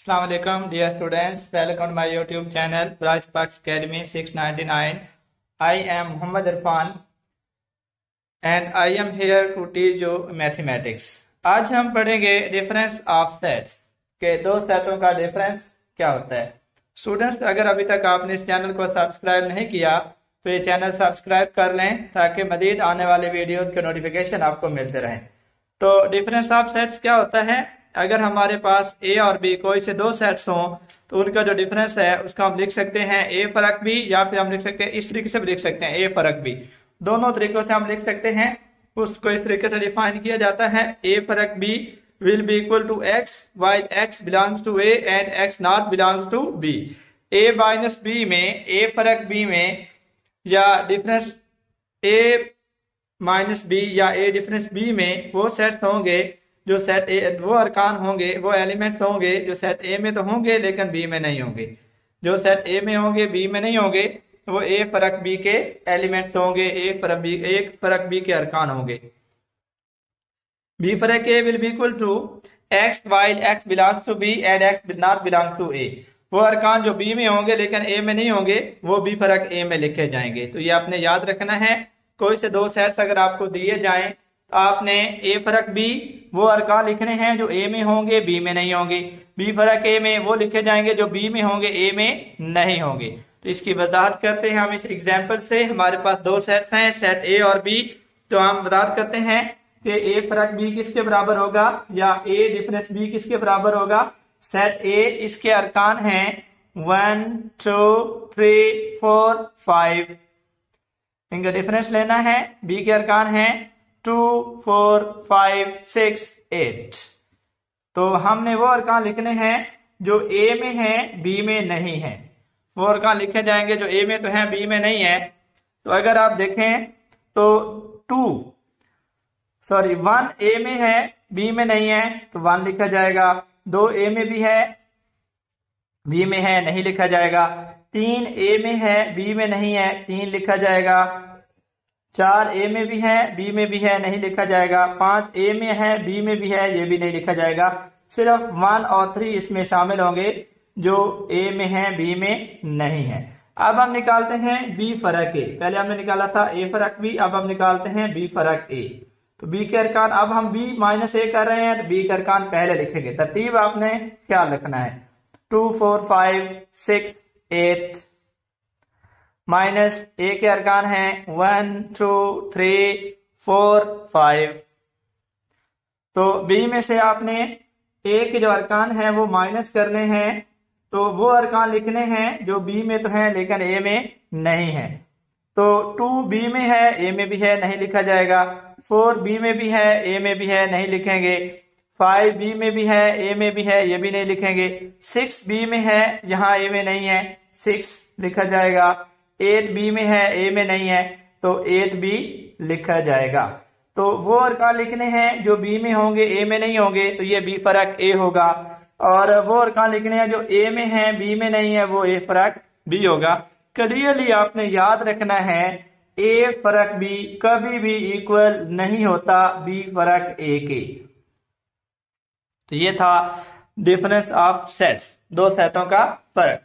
अस्सलाम वालेकुम dear students, welcome to my YouTube channel Bright Sparks Academy 699. I am Muhammad Irfan and I am here to teach you mathematics. आज हम पढ़ेंगे difference of sets के दो सेटों का डिफरेंस क्या होता है। स्टूडेंट्स, अगर अभी तक आपने इस चैनल को सब्सक्राइब नहीं किया तो ये चैनल सब्सक्राइब कर लें ताकि मजीद आने वाले वीडियोस के नोटिफिकेशन आपको मिलते रहें। तो डिफरेंस ऑफ सेट्स क्या होता है? अगर हमारे पास ए और बी कोई से दो सेट्स हों तो उनका जो डिफरेंस है उसका हम लिख सकते हैं ए फर्क बी, या फिर हम लिख सकते हैं इस तरीके से भी लिख सकते हैं ए फर्क बी। दोनों तरीकों से हम लिख सकते हैं। उसको इस तरीके से डिफाइन किया जाता है, ए फर्क B will be equal to x while x belongs to A and x not belongs to B. A minus B में, ए फर्क बी में, या डिफरेंस ए माइनस बी या ए डिफरेंस बी में वो सेट्स होंगे जो सेट ए, वो अरकान होंगे, वो एलिमेंट्स होंगे जो सेट ए में तो होंगे लेकिन बी में नहीं होंगे। जो सेट ए में होंगे बी में नहीं होंगे वो ए फर्क बी के एलिमेंट्स होंगे, एक फर्क बी के अरकान होंगे। बी फर्क A will be equal to x while x belongs to B and x not belongs to A. वो अरकान जो बी में होंगे लेकिन ए में नहीं होंगे वो बी फर्क ए में लिखे जाएंगे। तो ये आपने याद रखना है। कोई से दो सेट्स अगर आपको दिए जाएं तो आपने ए फर्क बी वो अरकान लिखने हैं जो ए में होंगे बी में नहीं होंगे, बी फर्क ए में वो लिखे जाएंगे जो बी में होंगे ए में नहीं होंगे। तो इसकी वजाहत करते हैं हम इस एग्जाम्पल से। हमारे पास दो सेट्स हैं, सेट ए और बी। तो हम वजाहत करते हैं कि ए फर्क बी किसके बराबर होगा या ए डिफरेंस बी किसके बराबर होगा। सेट ए इसके अरकान हैं 1 2 3 4 5, इनका डिफरेंस लेना है। बी के अरकान हैं 2 4 5 6 8। तो हमने वो अरकान लिखने हैं जो ए में है बी में नहीं है। वो अरकान लिखे जाएंगे जो ए में तो है बी में नहीं है। तो अगर आप देखें तो 1 ए में है बी में नहीं है तो 1 लिखा जाएगा। 2 ए में भी है बी में है, नहीं लिखा जाएगा। 3 ए में है बी में नहीं है, 3 लिखा जाएगा। 4 ए में भी है बी में भी है, नहीं लिखा जाएगा। 5 ए में है बी में भी है, ये भी नहीं लिखा जाएगा। सिर्फ 1 और 3 इसमें शामिल होंगे जो ए में है बी में नहीं है। अब हम निकालते हैं बी फर्क ए। पहले हमने निकाला था ए फर्क बी, अब हम निकालते हैं बी फर्क ए। तो बी के अरकान, अब हम बी माइनस ए कर रहे हैं तो बी के अरकान पहले लिखेंगे। तरतीब आपने क्या लिखना है, 2 4 5 6 8 माइनस ए के अरकान हैं 1 2 3 4 5। तो बी में से आपने ए के जो अरकान हैं वो माइनस करने हैं, तो वो अरकान लिखने हैं जो बी में तो हैं लेकिन ए में नहीं है। तो 2 बी में है ए में भी है, नहीं लिखा जाएगा। 4 बी में भी है ए में भी है, नहीं लिखेंगे। 5 बी में भी है ए में भी है, ये भी नहीं लिखेंगे। 6 बी में है, यहाँ ए में नहीं है, 6 लिखा जाएगा। 8 बी में है ए में नहीं है तो 8 बी लिखा जाएगा। तो वो अरकान लिखने हैं जो बी में होंगे ए में नहीं होंगे, तो ये बी फर्क ए होगा। और वो अरकान लिखने हैं जो ए में है बी में नहीं है, वो ए फर्क बी होगा। क्लियरली आपने याद रखना है ए फर्क बी कभी भी इक्वल नहीं होता बी फर्क ए के। तो ये था डिफरेंस ऑफ सेट्स, दो सेटों का फर्क।